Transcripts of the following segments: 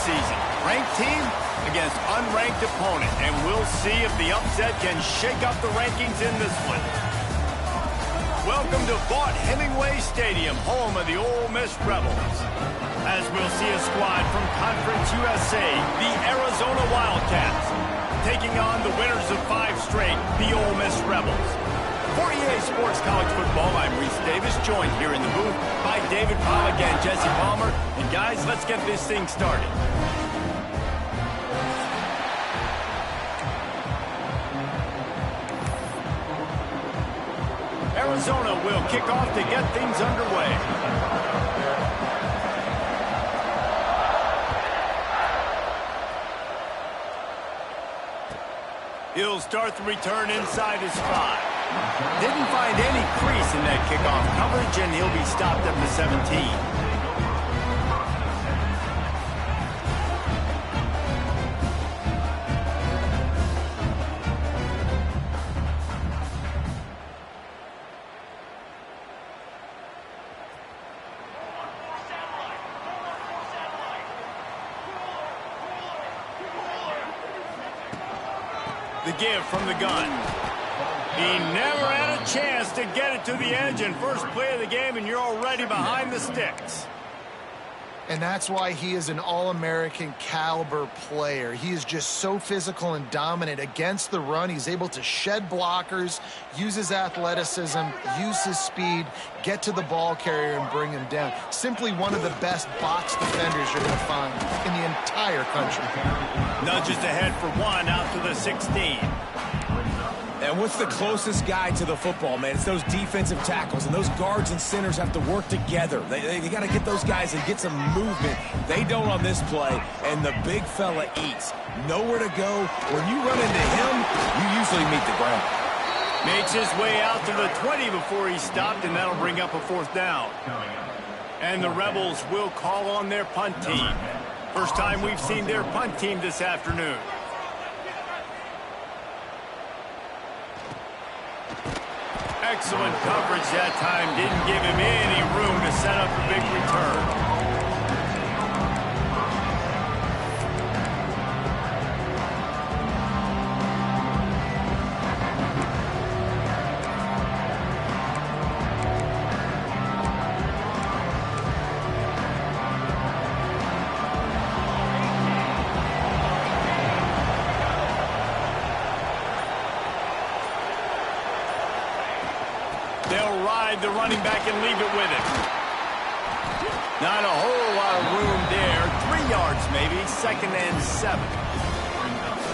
season. Ranked team against unranked opponent, and we'll see if the upset can shake up the rankings in this one. Welcome to Hemingway Stadium, home of the Ole Miss Rebels. As we'll see a squad from Conference USA, the Arizona Wildcats, taking on the winners of 5 straight, the Ole Miss Rebels. For EA Sports College Football, I'm Reese Davis, joined here in the booth by David Pollack and Jesse Palmer. And guys, let's get this thing started. Arizona will kick off to get things underway. He'll start the return inside his 5. Didn't find any crease in that kickoff coverage, and he'll be stopped at the 17. The give from the gun. He never had a chance to get it to the edge, and first play of the game, and you're already behind the sticks. And that's why he is an All-American caliber player. He is just so physical and dominant against the run. He's able to shed blockers, use his athleticism, use his speed, get to the ball carrier and bring him down. Simply one of the best box defenders you're going to find in the entire country. Nudges ahead for 1 out to the 16. And what's the closest guy to the football, man? It's those defensive tackles, and those guards and centers have to work together. They got to get those guys and get some movement. They don't on this play, and the big fella eats. Nowhere to go. When you run into him, you usually meet the ground. Makes his way out to the 20 before he's stopped, and that'll bring up a 4th down. And the Rebels will call on their punt team. First time we've seen their punt team this afternoon. Excellent coverage that time. Didn't give him any room to set up a big return. They'll ride the running back and leave it with him. Not a whole lot of room there. 3 yards maybe, 2nd and 7.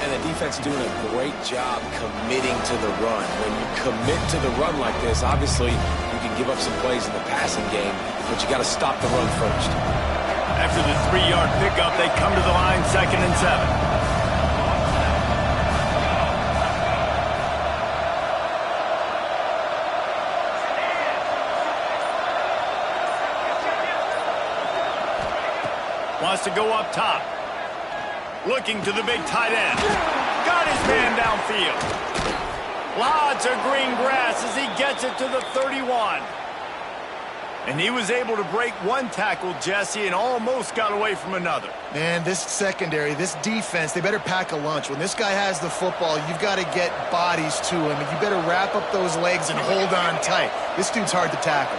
And the defense doing a great job committing to the run. When you commit to the run like this, obviously you can give up some plays in the passing game, but you got to stop the run first. After the 3-yard pickup, they come to the line, 2nd and 7. Wants to go up top. Looking to the big tight end. Got his man downfield. Lots of green grass as he gets it to the 31. And he was able to break 1 tackle, Jesse, and almost got away from another. Man, this secondary, this defense, they better pack a lunch. When this guy has the football, you've got to get bodies to him, and you better wrap up those legs and hold on tight. This dude's hard to tackle.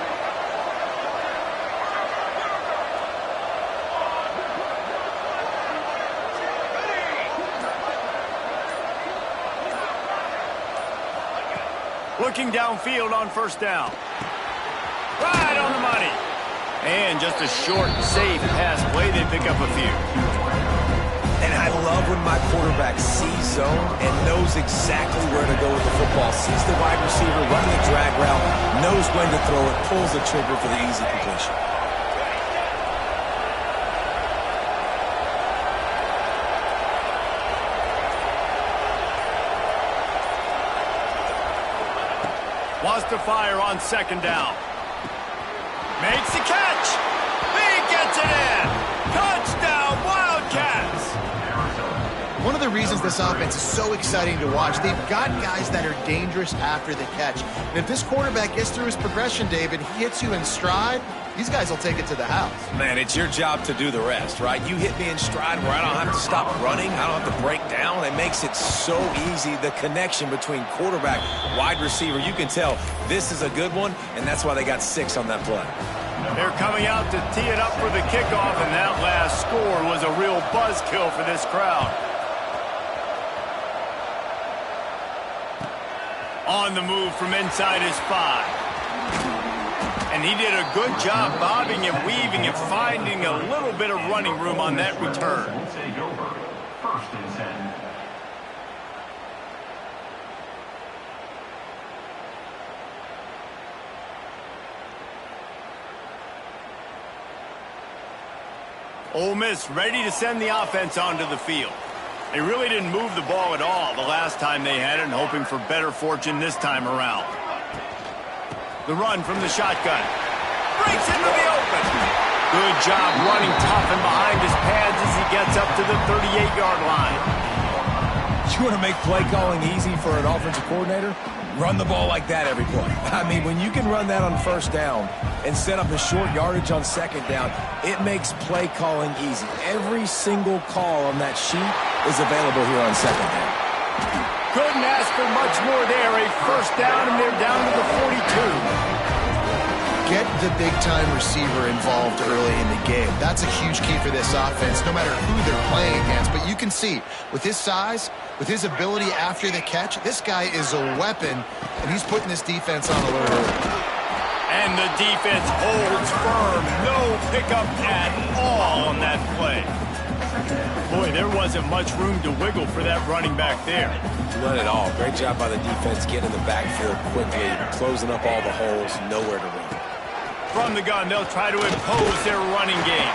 Looking downfield on 1st down. Right on the money. And just a short, safe pass play. They pick up a few. And I love when my quarterback sees zone and knows exactly where to go with the football. Sees the wide receiver running the drag route, knows when to throw it, pulls the trigger for the easy completion. Wants to fire on 2nd down. Makes the catch. He gets it in. Touchdown, Wildcats. One of the reasons this offense is so exciting to watch. They've got guys that are dangerous after the catch. And if this quarterback gets through his progression, David, he hits you in stride, these guys will take it to the house. Man, it's your job to do the rest, right? You hit me in stride where I don't have to stop running. I don't have to break down. It makes it so easy. The connection between quarterback, wide receiver, you can tell this is a good one, and that's why they got 6 on that play. They're coming out to tee it up for the kickoff, and that last score was a real buzzkill for this crowd. On the move from inside his 5. And he did a good job bobbing and weaving and finding a little bit of running room on that return. First and 10. Ole Miss ready to send the offense onto the field. They really didn't move the ball at all the last time they had it, and hoping for better fortune this time around. The run from the shotgun. Breaks into the open. Good job running tough and behind his pads as he gets up to the 38-yard line. You want to make play calling easy for an offensive coordinator? Run the ball like that every play. I mean, when you can run that on first down and set up a short yardage on second down, it makes play calling easy. Every single call on that sheet is available here on second down. Couldn't ask for much more there. A first down, and they're down to the 42. Get the big-time receiver involved early in the game. That's a huge key for this offense, no matter who they're playing against. But you can see, with his size, with his ability after the catch, this guy is a weapon, and he's putting this defense on alert early. And the defense holds firm. No pickup at all on that play. Boy, there wasn't much room to wiggle for that running back there. None at all. Great job by the defense getting in the backfield quickly, closing up all the holes, nowhere to run. From the gun, they'll try to impose their running game.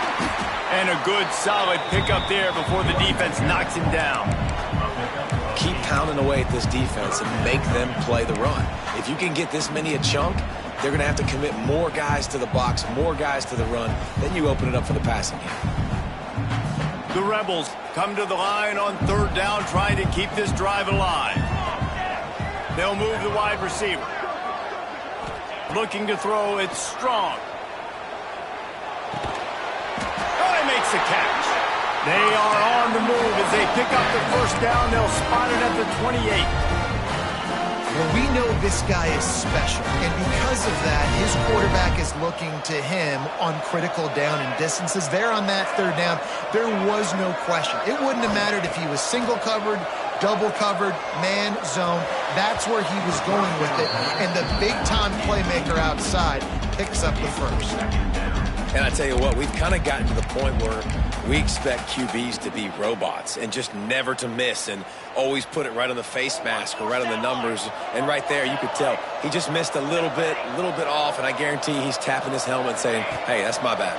And a good, solid pickup there before the defense knocks him down. Keep pounding away at this defense and make them play the run. If you can get this many a chunk, they're going to have to commit more guys to the box, more guys to the run. Then you open it up for the passing game. The Rebels come to the line on third down, trying to keep this drive alive. They'll move the wide receiver. Looking to throw, it's Strong. Oh, he makes the catch. They are on the move as they pick up the first down. They'll spot it at the 28. Well, we know this guy is special, and because of that, his quarterback is looking to him on critical down and distances. There on that third down, there was no question. It wouldn't have mattered if he was single covered, double covered, man, zone. That's where he was going with it, and the big-time playmaker outside picks up the first. And I tell you what, we've kind of gotten to the point where we expect QBs to be robots and just never to miss and always put it right on the face mask or right on the numbers. And right there, you could tell he just missed a little bit off, and I guarantee he's tapping his helmet saying, hey, that's my bad.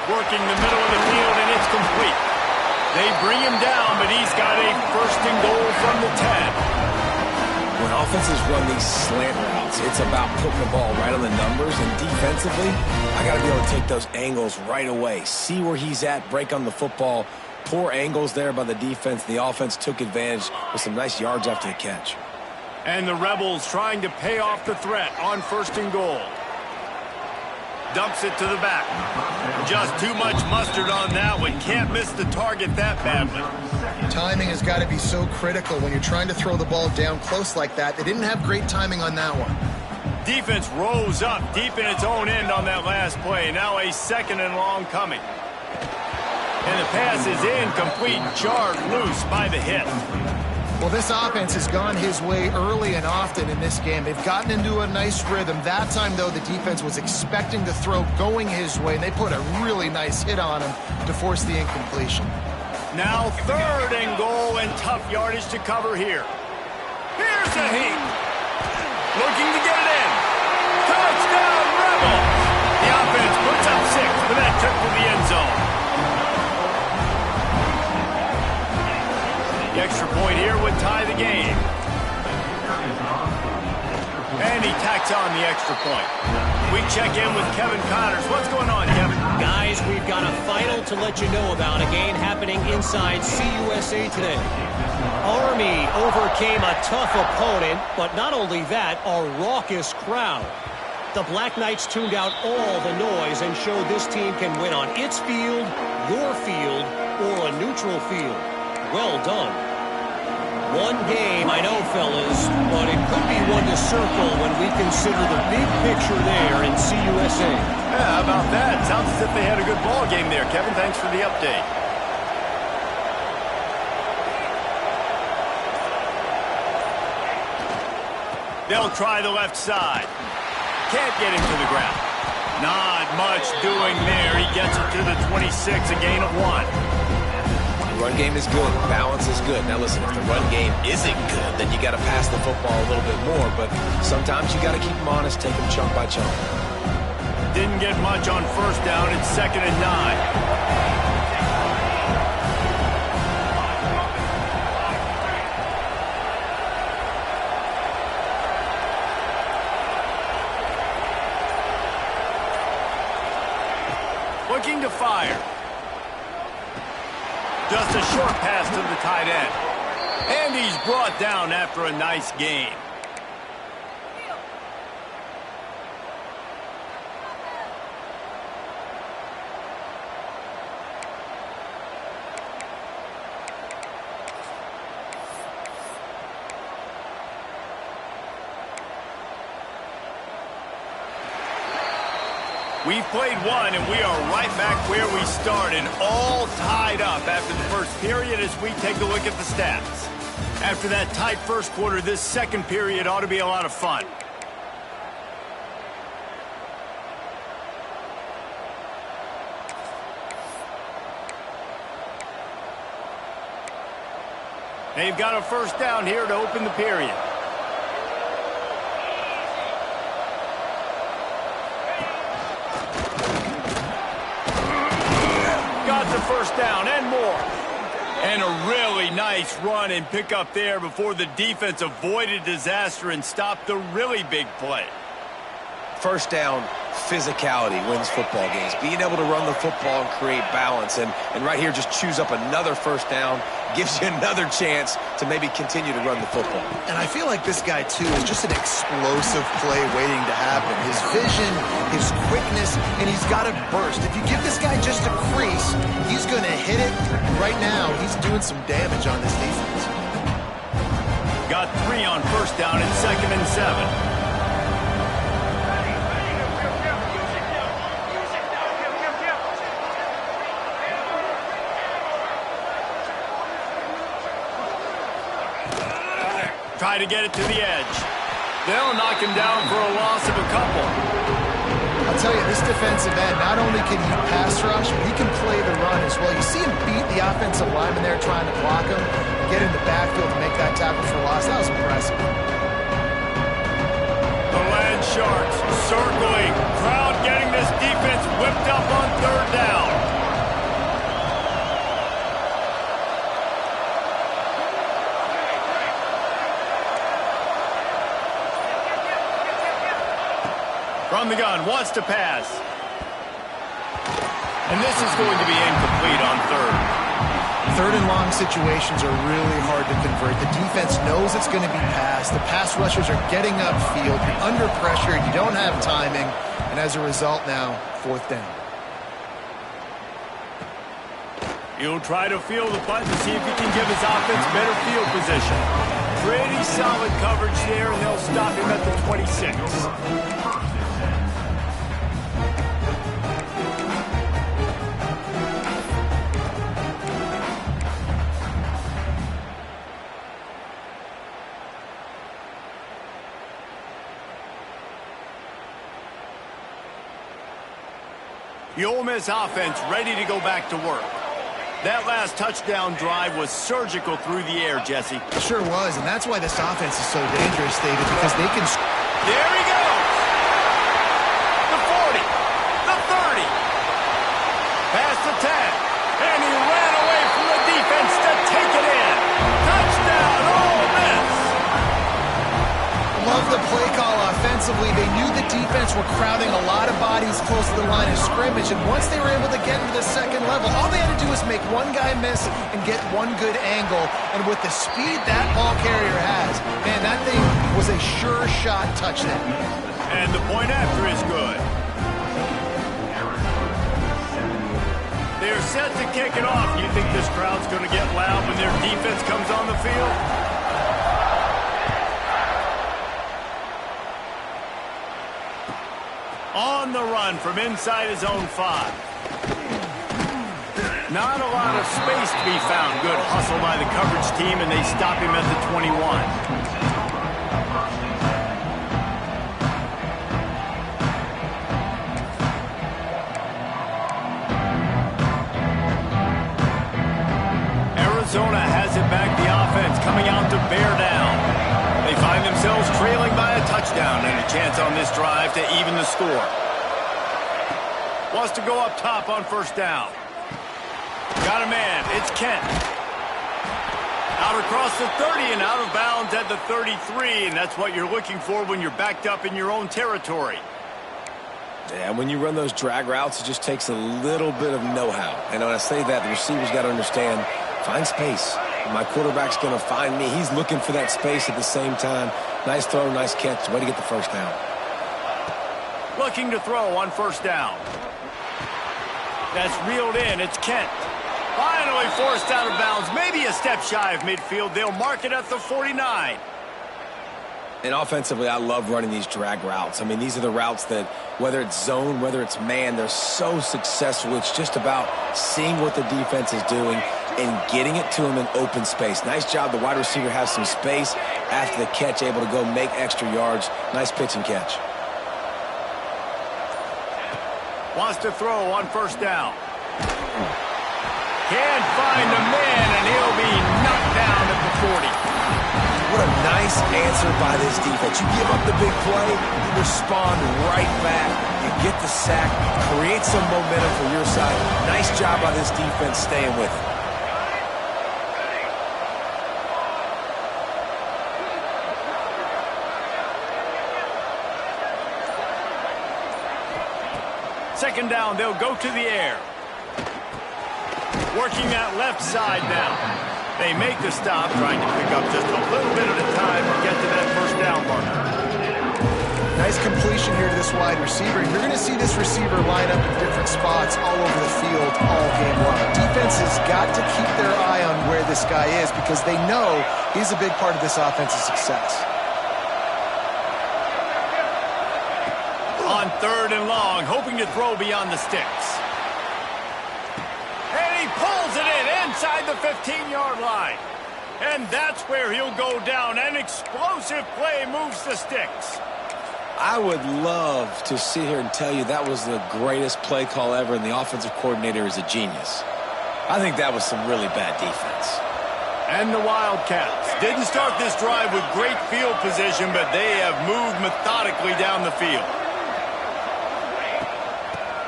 Working the middle of the field, and it's complete. They bring him down, but he's got a first and goal from the 10. When offenses run these slant routes, it's about putting the ball right on the numbers, and defensively, I got to be able to take those angles right away, see where he's at, break on the football. Poor angles there by the defense. The offense took advantage with some nice yards after the catch. And the Rebels trying to pay off the threat on first and goal. Dumps it to the back. Just too much mustard on that one. Can't miss the target that badly. Timing has got to be so critical when you're trying to throw the ball down close like that. They didn't have great timing on that one. Defense rose up deep in its own end on that last play. Now a second and long coming. And the pass is incomplete, jarred loose by the hit. Well, this offense has gone his way early and often in this game. They've gotten into a nice rhythm. That time, though, the defense was expecting to throw going his way, and they put a really nice hit on him to force the incompletion. Now third and goal, and tough yardage to cover here. Here's a heat. Looking to get it in. Touchdown, Rebels! The offense puts up 6 for that trip to the end zone. The extra point here would tie the game. And he tacks on the extra point. We check in with Kevin Connors. What's going on, Kevin? Guys, we've got a final to let you know about a game happening inside CUSA today. Army overcame a tough opponent, but not only that, a raucous crowd. The Black Knights tuned out all the noise and showed this team can win on its field, your field, or a neutral field. Well done. One game, I know, fellas, but it could be one to circle when we consider the big picture there in CUSA. Yeah, how about that? Sounds as if they had a good ball game there, Kevin. Thanks for the update. They'll try the left side. Can't get him to the ground. Not much doing there. He gets it to the 26, a gain of 1. Run game is good. Balance is good. Now listen, if the run game isn't good, then you got to pass the football a little bit more. But sometimes you got to keep them honest, take them chunk by chunk. Didn't get much on first down. It's 2nd and 9. Looking to fire. Just a short pass to the tight end. And he's brought down after a nice gain. We've played one, and we are right back where we started, all tied up after the first period as we take a look at the stats. After that tight first quarter, this second period ought to be a lot of fun. They've got a first down here to open the period. First down and more. And a really nice run and pick up there before the defense avoided disaster and stopped the really big play. First down, physicality wins football games. Being able to run the football and create balance. And right here, just choose up another first down. Gives you another chance to maybe continue to run the football. And I feel like this guy, too, is just an explosive play waiting to happen. His vision, his quickness, and he's got a burst. If you give this guy just a crease, he's going to hit it. And right now, he's doing some damage on this defense. Got 3 on first down and 2nd and 7. Try to get it to the edge. They'll knock him down for a loss of a couple. I'll tell you, this defensive end, not only can he pass rush, but he can play the run as well. You see him beat the offensive lineman there trying to block him and get in the backfield to make that tackle for a loss. That was impressive. The Land Sharks circling. Crowd getting this defense whipped up on third down. From the gun, wants to pass. And this is going to be incomplete on third. Third and long situations are really hard to convert. The defense knows it's going to be passed. The pass rushers are getting upfield. You're under pressure. You don't have timing. And as a result now, 4th down. He'll try to feel the punt to see if he can give his offense better field position. Pretty solid coverage there, and they'll stop him at the 26. The Ole Miss offense ready to go back to work. That last touchdown drive was surgical through the air, Jesse. It sure was, and that's why this offense is so dangerous, David, because they can... There he goes! The 40, the 30, past the 10, and he ran away from the defense to take it in. Touchdown, Ole Miss! Love the play call offensively. They knew the defense were crowding a lot of bodies close to the line of scrimmage, and once they were able to get into the second level, all they had to do was make one guy miss and get one good angle. And with the speed that ball carrier has, man, that thing was a sure shot touchdown. And the point after is good. They're set to kick it off. You think this crowd's going to get loud when their defense comes on the field? On the run from inside his own 5. Not a lot of space to be found. Good hustle by the coverage team, and they stop him at the 21. Arizona has it back, the offense coming out to bear down. They find themselves trailing by a touchdown and a chance on this drive to even the score. Wants to go up top on first down. Got a man, it's Kent. Out across the 30 and out of bounds at the 33, and that's what you're looking for when you're backed up in your own territory. Yeah, when you run those drag routes, it just takes a little bit of know-how. And when I say that, the receivers got to understand, find space. My quarterback's going to find me. He's looking for that space at the same time. Nice throw, nice catch. Way to get the first down. Looking to throw on first down. That's reeled in. It's Kent. Finally forced out of bounds. Maybe a step shy of midfield. They'll mark it at the 49. And offensively, I love running these drag routes. I mean, these are the routes that, whether it's zone, whether it's man, they're so successful. It's just about seeing what the defense is doing and getting it to him in open space. Nice job. The wide receiver has some space after the catch, able to go make extra yards. Nice pitch and catch. Wants to throw on first down. Can't find a man, and he'll be knocked down at the 40. What a nice answer by this defense. You give up the big play, you respond right back. You get the sack, create some momentum for your side. Nice job by this defense staying with it. Second down, they'll go to the air. Working that left side now. They make the stop, trying to pick up just a little bit at a time to get to that first down marker. Nice completion here to this wide receiver. You're going to see this receiver line up in different spots all over the field all game long. Defense has got to keep their eye on where this guy is because they know he's a big part of this offense's success. On third and long, hoping to throw beyond the sticks. And he pulls it in inside the 15-yard line. And that's where he'll go down. An explosive play moves the sticks. I would love to sit here and tell you that was the greatest play call ever and the offensive coordinator is a genius. I think that was some really bad defense. And the Wildcats didn't start this drive with great field position, but they have moved methodically down the field.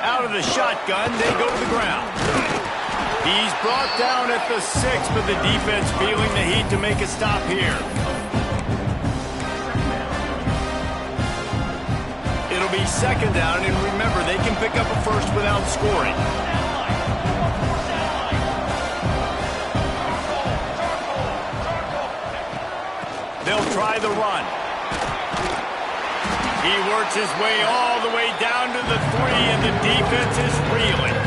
Out of the shotgun, they go to the ground. He's brought down at the 6, but the defense feeling the heat to make a stop here. It'll be second down, and remember, they can pick up a first without scoring. They'll try the run. He works his way all the way down to the 3, and the defense is reeling.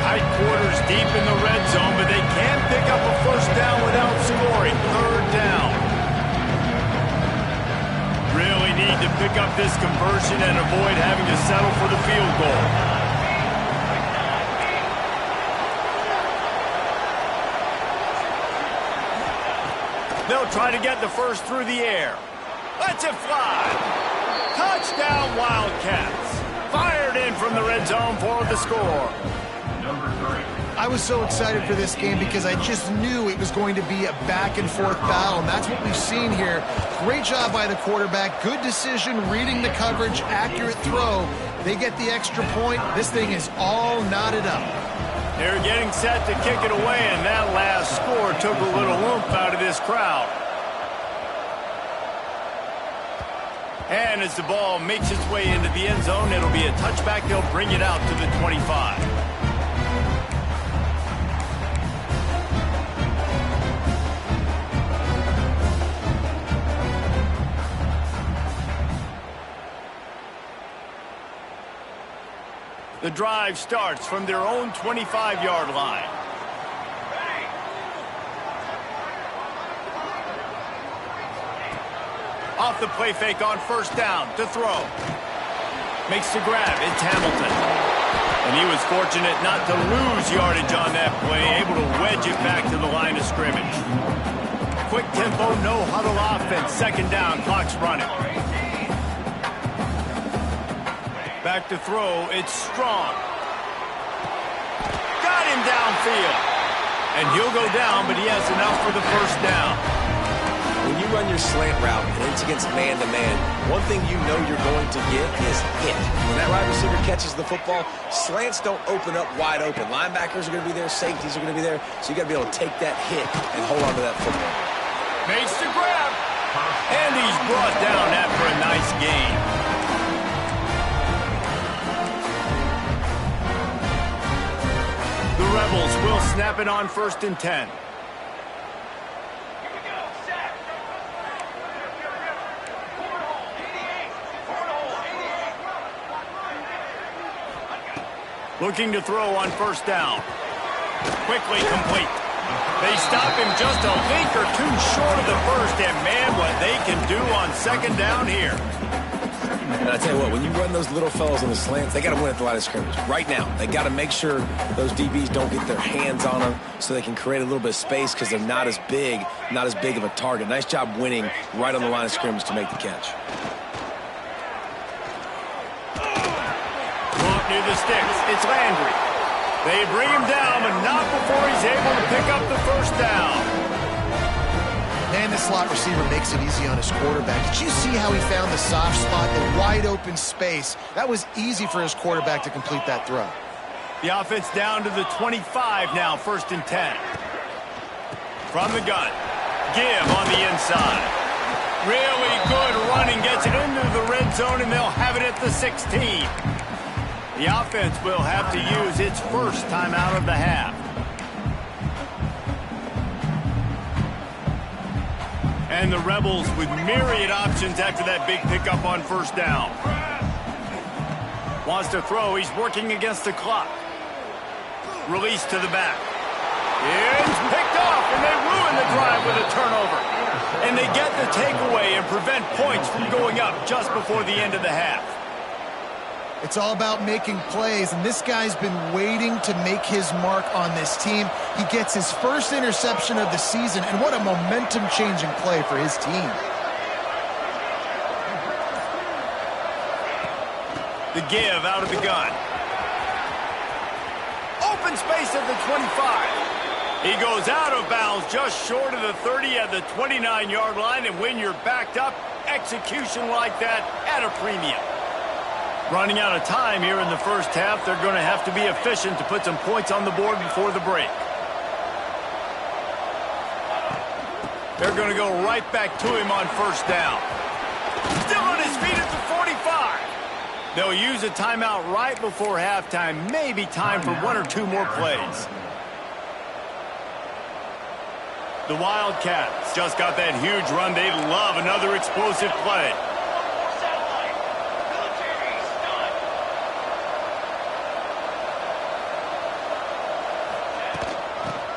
Tight quarters deep in the red zone, but they can't pick up a first down without scoring. Third down. Really need to pick up this conversion and avoid having to settle for the field goal. They'll try to get the first through the air. Lets it fly. Touchdown, Wildcats. Fired in from the red zone for the score. I was so excited for this game because I just knew it was going to be a back-and-forth battle, and that's what we've seen here. Great job by the quarterback. Good decision, reading the coverage, accurate throw. They get the extra point. This thing is all knotted up. They're getting set to kick it away, and that last score took a little oomph out of this crowd. And as the ball makes its way into the end zone, it'll be a touchback. They'll bring it out to the 25. The drive starts from their own 25-yard line. Off the play fake on first down to throw. Makes the grab. It's Hamilton. And he was fortunate not to lose yardage on that play, able to wedge it back to the line of scrimmage. Quick tempo, no huddle offense. Second down, clock's running. Back to throw, it's Strong. Got him downfield. And he'll go down, but he has enough for the first down. When you run your slant route and it's against man-to-man, one thing you know you're going to get is hit. When that wide receiver catches the football, slants don't open up wide open. Linebackers are going to be there, safeties are going to be there, so you got to be able to take that hit and hold on to that football. Makes the grab. And he's brought down after a nice gain. The Rebels will snap it on 1st and 10. Looking to throw on first down. Quickly complete. They stop him just a link or two short of the first, and man, what they can do on second down here. And I tell you what, when you run those little fellows on the slants, they got to win at the line of scrimmage. Right now, they got to make sure those DBs don't get their hands on them so they can create a little bit of space because they're not as big of a target. Nice job winning right on the line of scrimmage to make the catch. Near the sticks, it's Landry. They bring him down, but not before he's able to pick up the first down. Man, the slot receiver makes it easy on his quarterback. Did you see how he found the soft spot, the wide open space? That was easy for his quarterback to complete that throw. The offense down to the 25 now, 1st and 10. From the gun, Give on the inside. Really good running, gets it into the red zone, and they'll have it at the 16. The offense will have to use its first timeout of the half. And the Rebels with myriad options after that big pickup on first down. Wants to throw. He's working against the clock. Release to the back. It's picked off, and they ruin the drive with a turnover. And they get the takeaway and prevent points from going up just before the end of the half. It's all about making plays, and this guy's been waiting to make his mark on this team. He gets his first interception of the season, and what a momentum-changing play for his team. The give out of the gun. Open space at the 25. He goes out of bounds just short of the 30 at the 29-yard line, and when you're backed up, execution like that at a premium. Running out of time here in the first half, they're going to have to be efficient to put some points on the board before the break. They're going to go right back to him on first down. Still on his feet at the 45. They'll use a timeout right before halftime. Maybe time for one or two more plays. The Wildcats just got that huge run. They love another explosive play.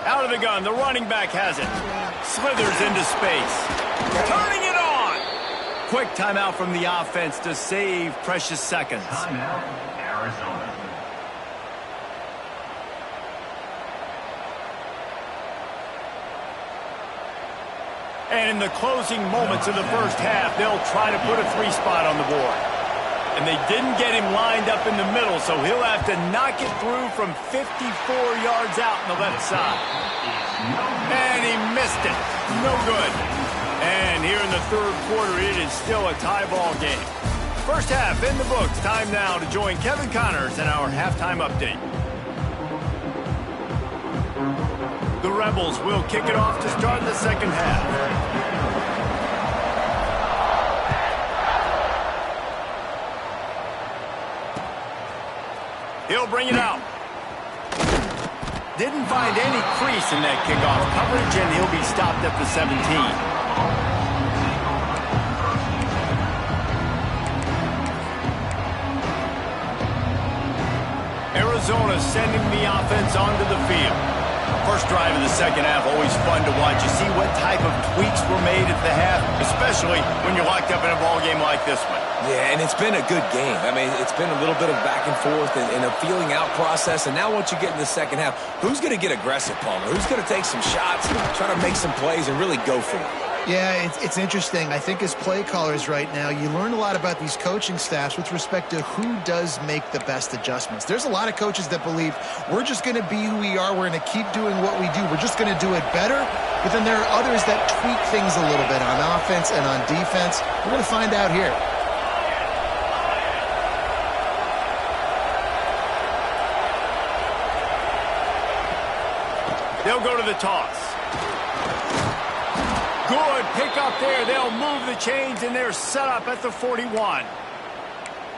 Out of the gun, the running back has it. Slithers into space. Turning it on. Quick timeout from the offense to save precious seconds. Timeout, Arizona. And in the closing moments of the first half, they'll try to put a 3 spot on the board. And they didn't get him lined up in the middle, so he'll have to knock it through from 54 yards out on the left side. And he missed it. No good. And here in the third quarter, it is still a tie ball game. First half in the books. Time now to join Kevin Connors in our halftime update. The Rebels will kick it off to start the second half. He'll bring it out. Didn't find any crease in that kickoff coverage, and he'll be stopped at the 17. Arizona sending the offense onto the field. First drive of the second half, always fun to watch. You see what type of tweaks were made at the half, especially when you're locked up in a ball game like this one. Yeah, and it's been a good game. I mean, it's been a little bit of back and forth and a feeling out process. And now once you get in the second half, who's going to get aggressive, Palmer? Who's going to take some shots, try to make some plays, and really go for it? Yeah, it's interesting. I think as play callers right now, you learn a lot about these coaching staffs with respect to who does make the best adjustments. There's a lot of coaches that believe we're just going to be who we are. We're going to keep doing what we do. We're just going to do it better. But then there are others that tweak things a little bit on offense and on defense. We're going to find out here. They'll go to the toss. Good pick up there. They'll move the chains, and they're set up at the 41.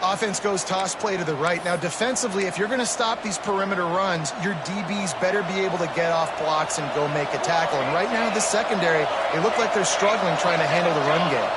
Offense goes toss play to the right. Now, defensively, if you're going to stop these perimeter runs, your DBs better be able to get off blocks and go make a tackle. And right now, the secondary, they look like they're struggling trying to handle the run game.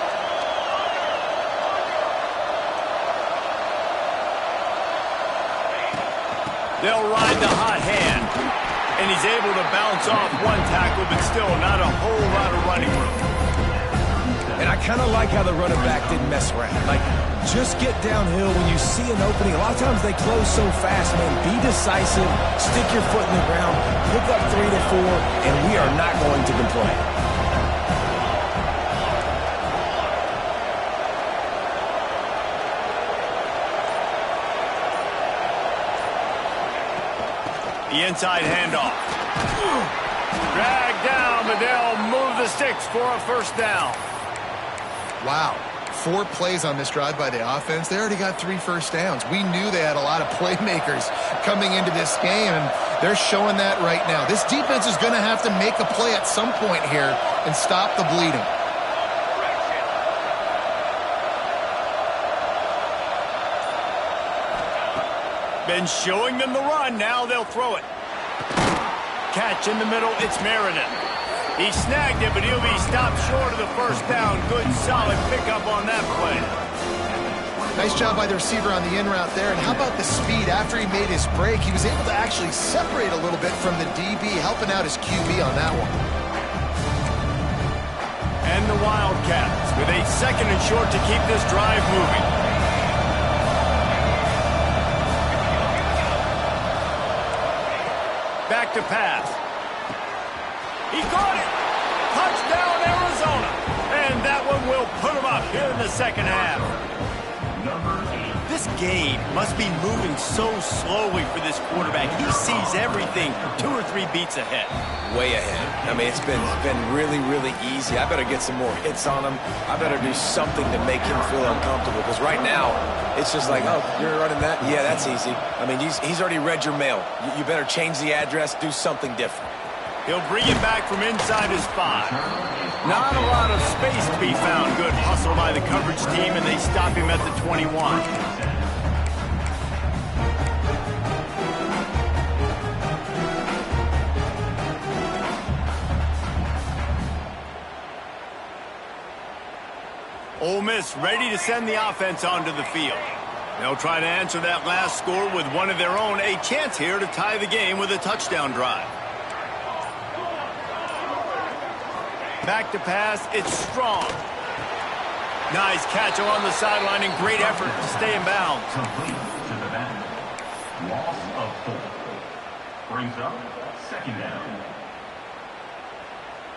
They'll ride the hot hand. And he's able to bounce off one tackle, but still not a whole lot of running room. And I kind of like how the running back didn't mess around. Like, just get downhill when you see an opening. A lot of times they close so fast, man. Be decisive, stick your foot in the ground, pick up 3 to 4, and we are not going to complain. The inside handoff. Dragged down, but they'll move the sticks for a first down. Wow. 4 plays on this drive by the offense. They already got 3 first downs. We knew they had a lot of playmakers coming into this game, and they're showing that right now. This defense is going to have to make a play at some point here and stop the bleeding. Been showing them the run. Now they'll throw it. Catch in the middle. It's Meredith. He snagged it, but he'll be stopped short of the first down. Good, solid pickup on that play. Nice job by the receiver on the in route there. And how about the speed? After he made his break, he was able to actually separate a little bit from the DB, helping out his QB on that one. And the Wildcats with a second and short to keep this drive moving. Back to pass. He caught it. Touchdown, Arizona. And that one will put him up here in the second half. This game must be moving so slowly for this quarterback. He sees everything 2 or 3 beats ahead. Way ahead. I mean, it's been really, really easy. I better get some more hits on him. I better do something to make him feel uncomfortable. Because right now, it's just like, oh, you're running that? Yeah, that's easy. I mean, he's already read your mail. You better change the address, do something different. He'll bring it back from inside his 5. Not a lot of space to be found. Good hustle by the coverage team, and they stop him at the 21. Ole Miss ready to send the offense onto the field. They'll try to answer that last score with one of their own. A chance here to tie the game with a touchdown drive. Back to pass. It's Strong. Nice catch along the sideline and great effort to stay in bounds. Complete to the back. Loss of 4. Brings up second down.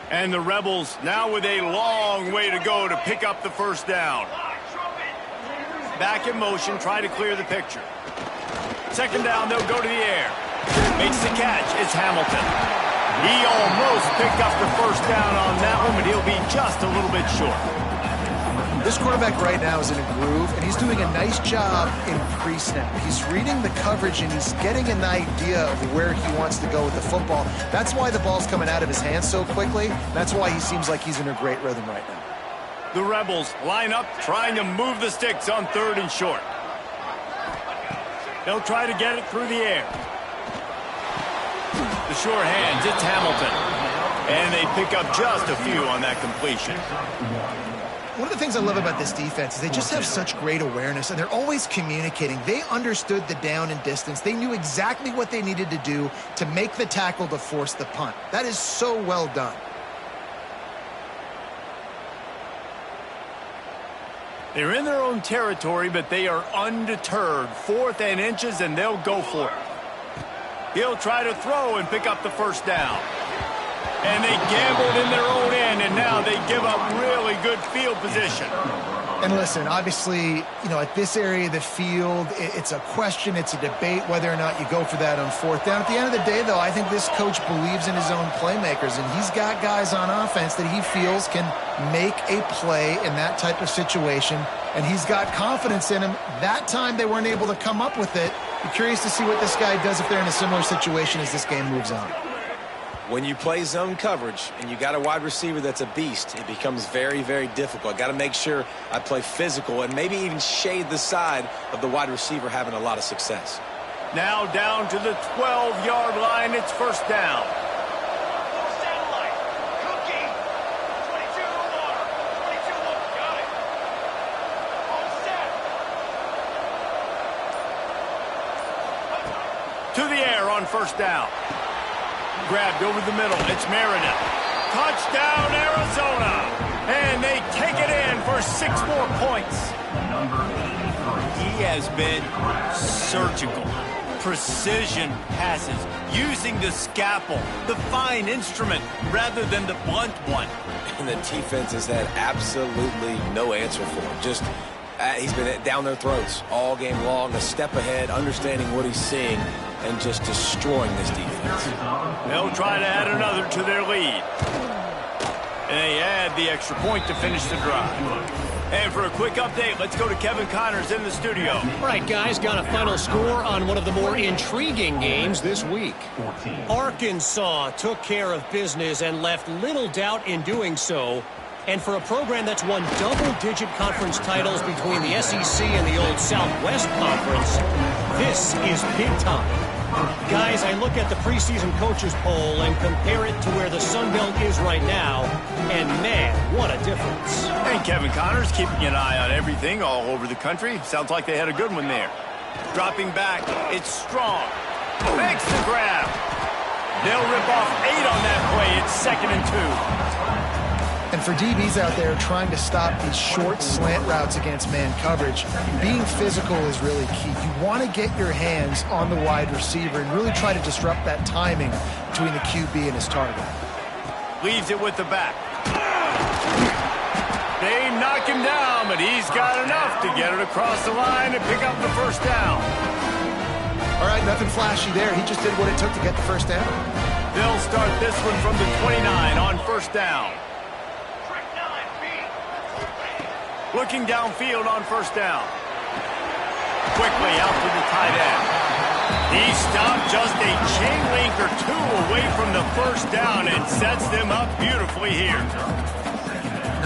And the Rebels now with a long way to go to pick up the first down. Back in motion, try to clear the picture. Second down, they'll go to the air. Makes the catch. It's Hamilton. He almost picked up the first down on that one, but he'll be just a little bit short. This quarterback right now is in a groove, and he's doing a nice job in pre-snap. He's reading the coverage, and he's getting an idea of where he wants to go with the football. That's why the ball's coming out of his hands so quickly. That's why he seems like he's in a great rhythm right now. The Rebels line up, trying to move the sticks on 3rd and short. They'll try to get it through the air. The sure hands, it's Hamilton. And they pick up just a few on that completion. One of the things I love about this defense is they just have such great awareness, and they're always communicating. They understood the down and distance. They knew exactly what they needed to do to make the tackle to force the punt. That is so well done. They're in their own territory, but they are undeterred. 4th and inches, and they'll go for it. He'll try to throw and pick up the first down. And they gambled in their own end, and now they give up really good field position. And listen, obviously, at this area of the field, it's a question, it's a debate whether or not you go for that on 4th down. At the end of the day, though, I think this coach believes in his own playmakers, and he's got guys on offense that he feels can make a play in that type of situation, and he's got confidence in him. That time they weren't able to come up with it. Be curious to see what this guy does if they're in a similar situation as this game moves on. When you play zone coverage and you got a wide receiver that's a beast, it becomes very, very difficult. Got to make sure I play physical and maybe even shade the side of the wide receiver having a lot of success. Now down to the 12-yard line. It's 1st down. To the air on 1st down. Grabbed over the middle. It's Meredith. Touchdown, Arizona. And they take it in for 6 more points. He has been surgical. Precision passes. Using the scalpel, the fine instrument, rather than the blunt one. And the defense has had absolutely no answer for him. Just he's been down their throats all game long, a step ahead, understanding what he's seeing, and just destroying this defense. They'll try to add another to their lead. And they add the extra point to finish the drive. And for a quick update, let's go to Kevin Connors in the studio. All right, guys, got a final score on one of the more intriguing games this week. Arkansas took care of business and left little doubt in doing so. And for a program that's won double-digit conference titles between the SEC and the old Southwest Conference, this is big time. Guys, I look at the preseason coaches poll and compare it to where the Sun Belt is right now, and man, what a difference. And Kevin Connors keeping an eye on everything all over the country. Sounds like they had a good one there. Dropping back, it's Strong. Makes the grab. They'll rip off 8 on that play. It's 2nd and 2. And for DBs out there trying to stop these short slant routes against man coverage, being physical is really key. You want to get your hands on the wide receiver and really try to disrupt that timing between the QB and his target. Leaves it with the back. They knock him down, but he's got enough to get it across the line and pick up the 1st down. All right, nothing flashy there. He just did what it took to get the 1st down. They'll start this one from the 29 on 1st down. Looking downfield on 1st down. Quickly out to the tight end. He stopped just a chain link or 2 away from the 1st down and sets them up beautifully here.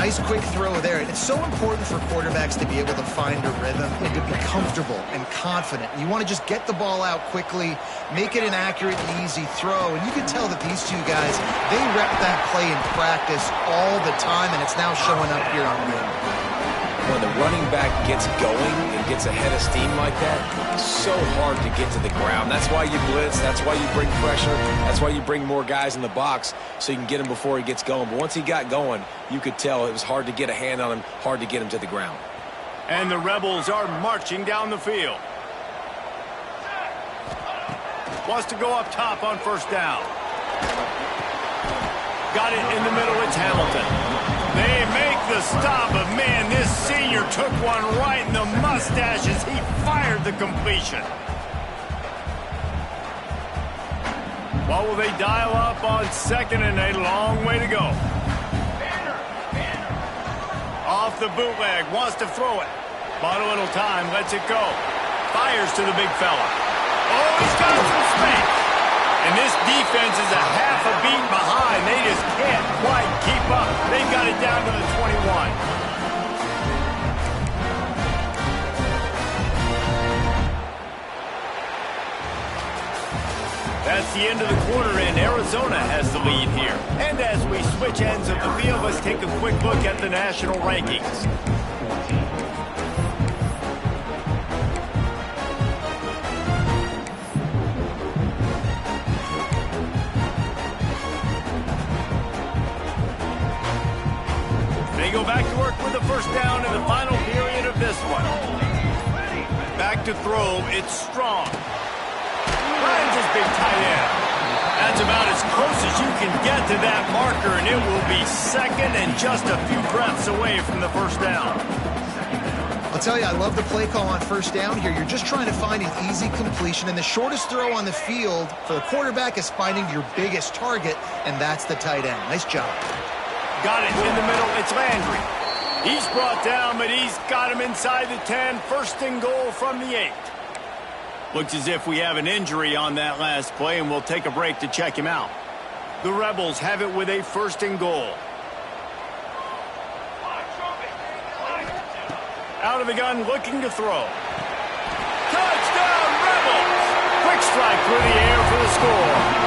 Nice quick throw there. And it's so important for quarterbacks to be able to find a rhythm and to be comfortable and confident. You want to just get the ball out quickly, make it an accurate and easy throw. And you can tell that these two guys, they rep that play in practice all the time, and it's now showing up here on game. When the running back gets going and gets ahead of steam like that, it's so hard to get to the ground. That's why you blitz. That's why you bring pressure. That's why you bring more guys in the box so you can get him before he gets going. But once he got going, you could tell it was hard to get a hand on him, hard to get him to the ground. And the Rebels are marching down the field. Wants to go up top on 1st down. Got it in the middle. It's Hamilton. They make the stop, but man, this senior took one right in the mustache as he fired the completion. What will they dial up on 2nd and a long way to go? Off the bootleg, wants to throw it. Bought a little time, lets it go. Fires to the big fella. Oh, he's got some space. And this defense is a half a beat behind. They just can't quite keep up. They've got it down to the 21. That's the end of the quarter, and Arizona has the lead here. And as we switch ends of the field, let's take a quick look at the national rankings. They go back to work with the first down in the final period of this one. Back to throw, it's Strong. Finds his big tight end. That's about as close as you can get to that marker, and it will be second and just a few breaths away from the first down. I'll tell you, I love the play call on first down here. You're just trying to find an easy completion, and the shortest throw on the field for the quarterback is finding your biggest target, and that's the tight end. Nice job. Got it in the middle. It's Landry. He's brought down, but he's got him inside the 10. First and goal from the 8. Looks as if we have an injury on that last play, and we'll take a break to check him out. The Rebels have it with a first and goal. Out of the gun, looking to throw. Touchdown, Rebels! Quick strike through the air for the score.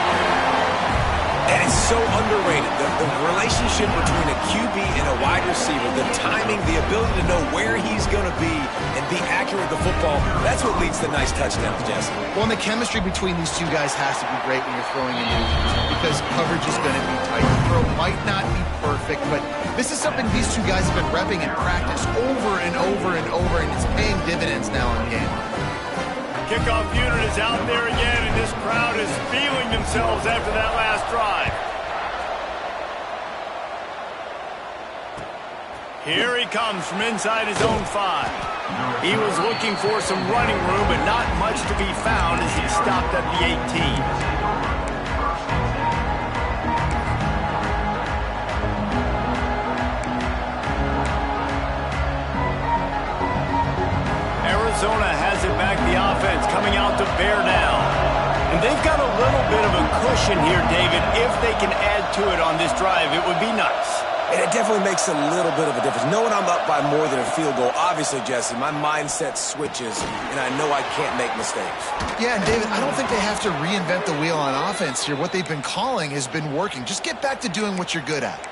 And it's so underrated. The relationship between a QB and a wide receiver, the timing, the ability to know where he's going to be and be accurate with the football, that's what leads to nice touchdowns, Jesse. Well, and the chemistry between these two guys has to be great when you're throwing into because coverage is going to be tight. The throw might not be perfect, but this is something these two guys have been repping in practice over and over and over, and it's paying dividends now in game. Kickoff unit is out there again, and this crowd is feeling themselves after that last drive. Here he comes from inside his own 5. He was looking for some running room, but not much to be found as he stopped at the 18. Arizona has it back, the offense coming out to bear down. And they've got a little bit of a cushion here, David. If they can add to it on this drive, it would be nice. And it definitely makes a little bit of a difference. Knowing I'm up by more than a field goal, obviously, Jesse, my mindset switches, and I know I can't make mistakes. Yeah, and David, I don't think they have to reinvent the wheel on offense here. What they've been calling has been working. Just get back to doing what you're good at.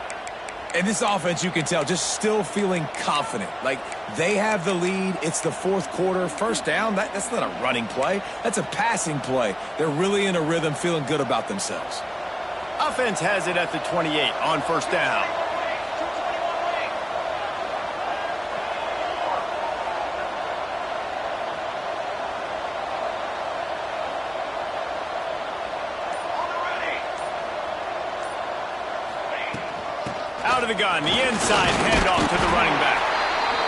And this offense, you can tell, just still feeling confident. Like, they have the lead. It's the fourth quarter. First down, that's not a running play. That's a passing play. They're really in a rhythm, feeling good about themselves. Offense has it at the 28 on first down. Out of the gun, the inside handoff to the running back.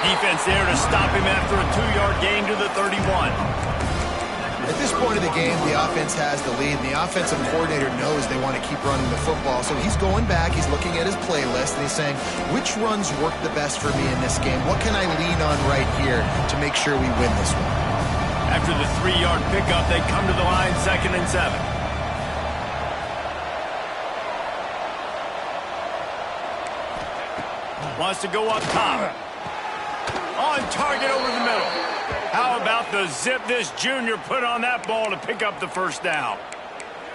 Defense there to stop him after a 2-yard gain to the 31. At this point of the game, the offense has the lead, and the offensive coordinator knows they want to keep running the football. So he's going back, he's looking at his playlist, and he's saying, which runs work the best for me in this game? What can I lean on right here to make sure we win this one? After the 3-yard pickup, they come to the line, 2nd and 7. Wants to go up top. On target over the middle. How about the zip this junior put on that ball to pick up the first down?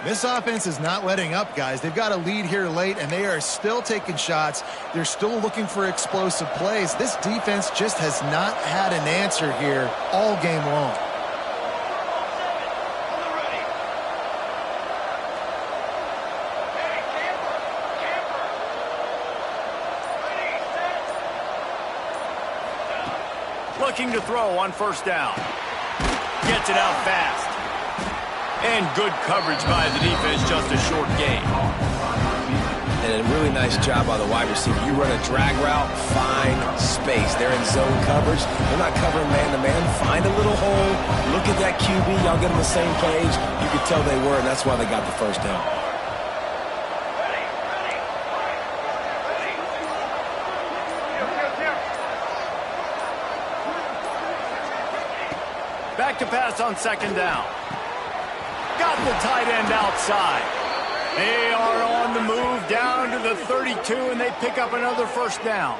This offense is not letting up, guys. They've got a lead here late, and they are still taking shots. They're still looking for explosive plays. This defense just has not had an answer here all game long. Looking to throw on first down. Gets it out fast. And good coverage by the defense, just a short gain. And a really nice job by the wide receiver. You run a drag route, find space. They're in zone coverage. They're not covering man-to-man. Find a little hole. Look at that QB. Y'all get on the same page. You could tell they were, and that's why they got the first down. back to pass on second down. Got the tight end outside. They are on the move down to the 32, and they pick up another first down.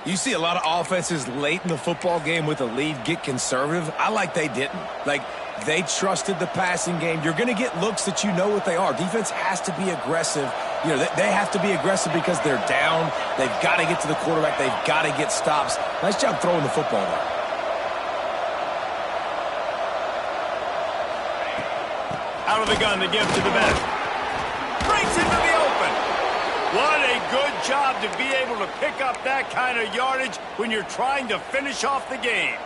You see a lot of offenses late in the football game with a lead get conservative. I like they didn't. Like, they trusted the passing game. You're going to get looks that you know what they are. Defense has to be aggressive. You know, they have to be aggressive because they're down. They've got to get to the quarterback. They've got to get stops. Nice job throwing the football there. Out of the gun, the give to the back. Breaks into the open. What a good job to be able to pick up that kind of yardage when you're trying to finish off the game.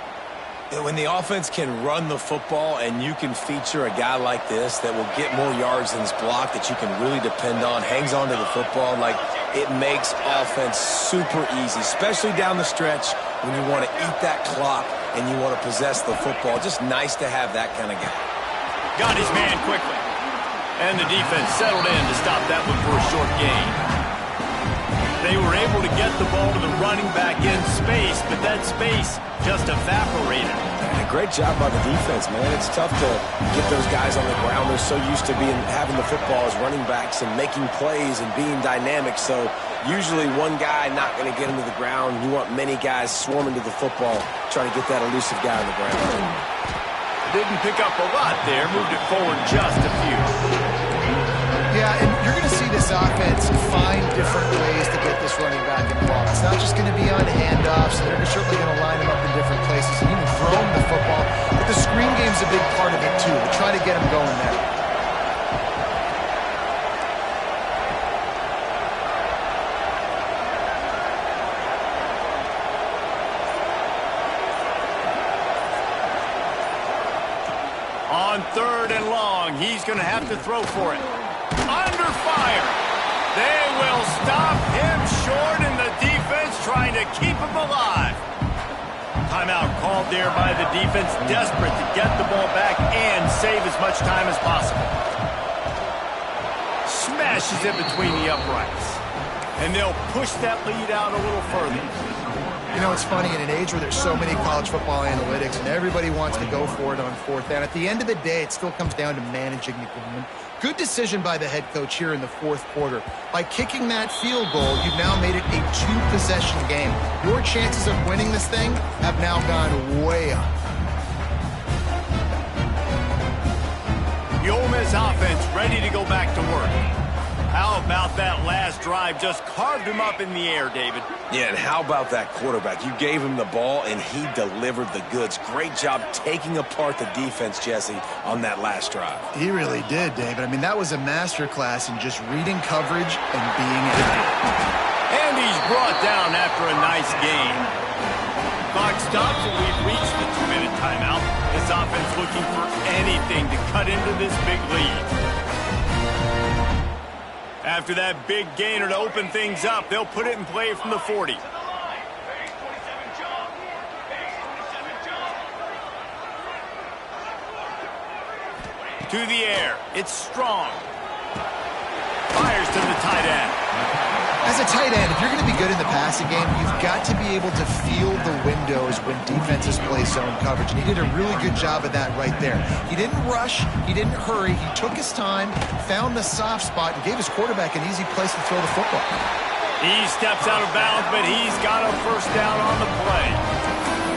When the offense can run the football and you can feature a guy like this that will get more yards than his block that you can really depend on, hangs on to the football, like, it makes offense super easy, especially down the stretch when you want to eat that clock and you want to possess the football. Just nice to have that kind of guy. Got his man quickly. And the defense settled in to stop that one for a short gain. They were able to get the ball to the running back in space, but that space just evaporated. And great job by the defense, man. It's tough to get those guys on the ground. They're so used to having the football as running backs and making plays and being dynamic. So usually one guy not going to get him to the ground. You want many guys swarming to the football, trying to get that elusive guy on the ground. Didn't pick up a lot there. Moved it forward just a few. Yeah, and you're going to see this offense find different ways to get this running back involved. It's not just going to be on handoffs. They're certainly going to line him up in different places and even throw him the football. But the screen game's a big part of it, too. We'll try to get him going there. On 3rd and long, he's going to have to throw for it. Under fire. They will stop him short, and the defense trying to keep him alive. Timeout called there by the defense, desperate to get the ball back and save as much time as possible. Smashes it between the uprights. And they'll push that lead out a little further. You know, it's funny, in an age where there's so many college football analytics and everybody wants to go for it on 4th down, at the end of the day, it still comes down to managing the game. Good decision by the head coach here in the 4th quarter. By kicking that field goal, you've now made it a 2-possession game. Your chances of winning this thing have now gone way up. The Ole Miss offense ready to go back to work. How about that last drive? Just carved him up in the air, David. Yeah, and how about that quarterback? You gave him the ball, and he delivered the goods. Great job taking apart the defense, Jesse, on that last drive. He really did, David. I mean, that was a masterclass in just reading coverage and being accurate. And he's brought down after a nice game. Clock stops, and we've reached the 2-minute timeout. This offense looking for anything to cut into this big lead. After that big gainer to open things up, they'll put it in play from the 40. To the air. It's strong. Fires to the tight end. As a tight end, if you're going to be good in the passing game, you've got to be able to feel the windows when defenses play zone coverage. And he did a really good job of that right there. He didn't rush. He didn't hurry. He took his time, found the soft spot, and gave his quarterback an easy place to throw the football. He steps out of bounds, but he's got a first down on the play.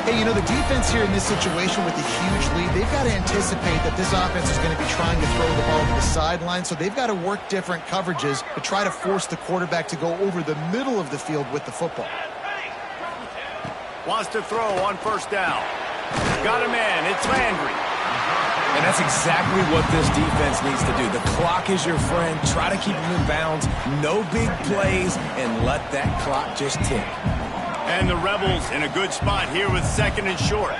Hey, you know, the defense here in this situation with the huge lead, they've got to anticipate that this offense is going to be trying to throw the ball to the sideline, so they've got to work different coverages to try to force the quarterback to go over the middle of the field with the football. Wants to throw on first down. Got a man. It's Landry. And that's exactly what this defense needs to do. The clock is your friend. Try to keep him in bounds. No big plays, and let that clock just tick. And the Rebels in a good spot here with 2nd and short.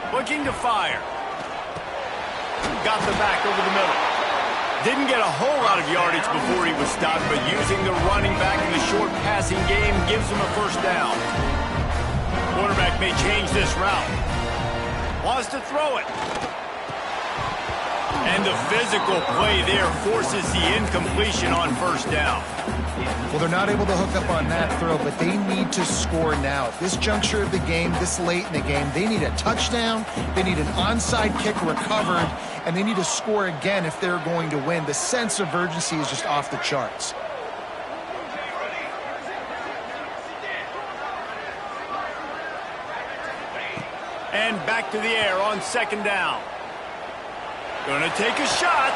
Looking to fire. Got the back over the middle. Didn't get a whole lot of yardage before he was stopped, but using the running back in the short passing game gives him a first down. Quarterback may change this route. Wants to throw it. And the physical play there forces the incompletion on first down. Well, they're not able to hook up on that throw, but they need to score now. At this juncture of the game, this late in the game, they need a touchdown, they need an onside kick recovered, and they need to score again if they're going to win. The sense of urgency is just off the charts. And back to the air on second down. Gonna take a shot.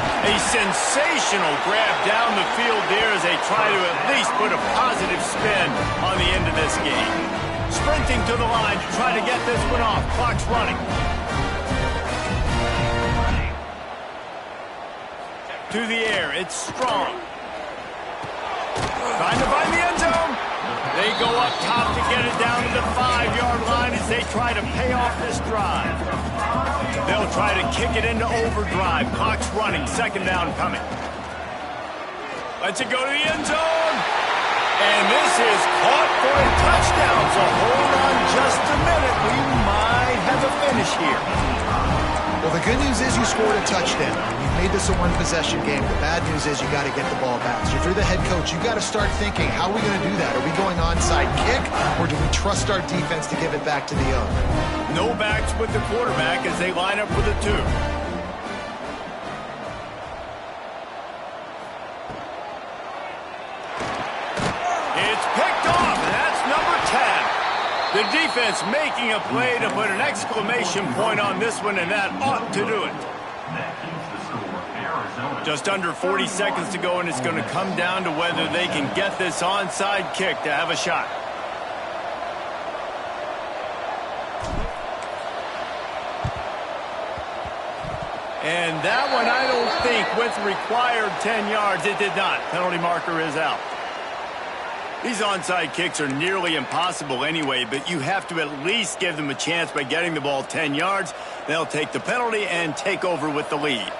A sensational grab down the field there as they try to at least put a positive spin on the end of this game. Sprinting to the line to try to get this one off. Clock's running. To the air, it's Strong. Trying to find the end zone. They go up top to get it down to the 5-yard line as they try to pay off this drive. They'll try to kick it into overdrive. Clock's running. Second down coming. Lets it go to the end zone. And this is caught for a touchdown. So hold on just a minute. We might have a finish here. Well, the good news is you scored a touchdown. You've made this a one-possession game. The bad news is you got to get the ball back. So if you're the head coach, you got to start thinking, how are we going to do that? Are we going onside kick, or do we trust our defense to give it back to the owner? No backs with the quarterback as they line up for the 2. It's picked off, and that's number 10. The defense making a play to put an exclamation point on this one, and that ought to do it. Just under 40 seconds to go, and it's going to come down to whether they can get this onside kick to have a shot. And that one, I don't think, with required 10 yards, it did not. Penalty marker is out. These onside kicks are nearly impossible anyway, but you have to at least give them a chance by getting the ball 10 yards. They'll take the penalty and take over with the lead.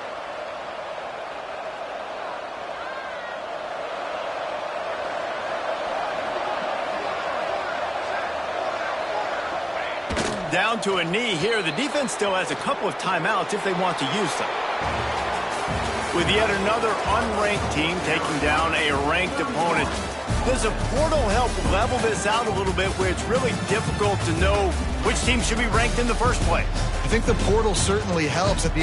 Down to a knee here. The defense still has a couple of timeouts if they want to use them. With yet another unranked team taking down a ranked opponent, does a portal help level this out a little bit where it's really difficult to know which team should be ranked in the first place? I think the portal certainly helps. At the